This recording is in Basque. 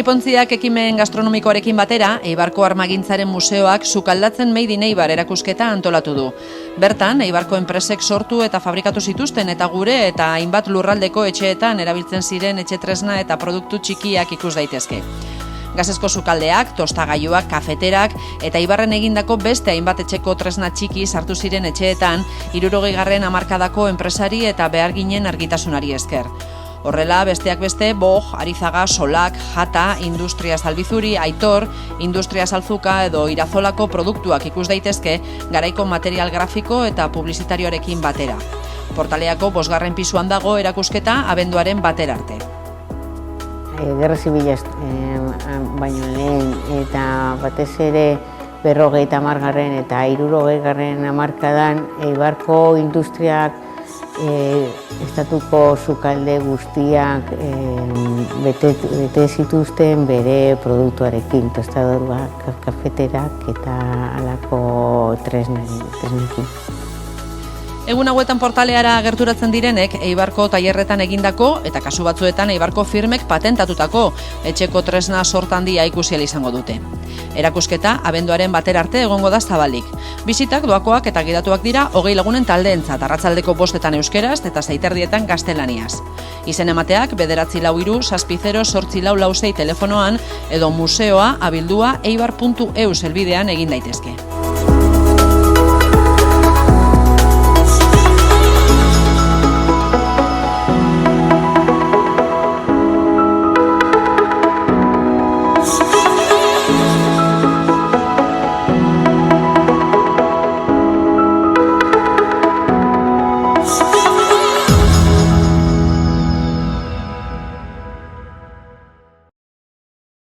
Tripontziak ekimen gastronomikoarekin batera, Eibarko Armagintzaren Museoak Sukaldatzen Made in Eibar erakusketa antolatu du. Bertan, Eibarko enpresek sortu eta fabrikatu zituzten eta gure eta hainbat lurraldeko etxeetan erabiltzen ziren etxetresna eta produktu txikiak ikus daitezke. Gasesko sukaldeak, tostagailuak, kafeterak eta Eibarren egindako beste hainbat etxeko tresna txiki sartu ziren etxeetan 60. hamarkadako enpresari eta beharginen argitasunari esker. Horrela, besteak beste, Bog, Arizaga, Solak, Jata, Industria Zalbizuri, Aitor, Industria Salzuka edo Irazolako produktuak ikus daitezke garaiko material grafiko eta publizitarioarekin batera. Portaleako 5. pisuan dago erakusketa abenduaren batera arte. Gerra Zibila baino lehen eta batez ere 50. eta 60. hamarkadan Eibarko industriak estatuko sukalde guztiak bete zituzten bere produktuarekin, tostadoruak, kafeterak eta halako tresnekin. Egun hauetan portaleara gerturatzen direnek Eibarko tailerretan egindako eta kasu batzuetan Eibarko firmek patentatutako etxeko tresna sorta handia ikusi ahal izango dute. Erakusketa abenduaren batera arte egongo da zabalik. Bisitak doakoak eta gidatuak dira 20 lagunen taldeentzat, arratsaldeko 5 euskeraz eta 6 gaztelaniaz. Izen emateak 943-70-846 telefonoan edo museoa abildua eibar.eu helbidean egin daitezke.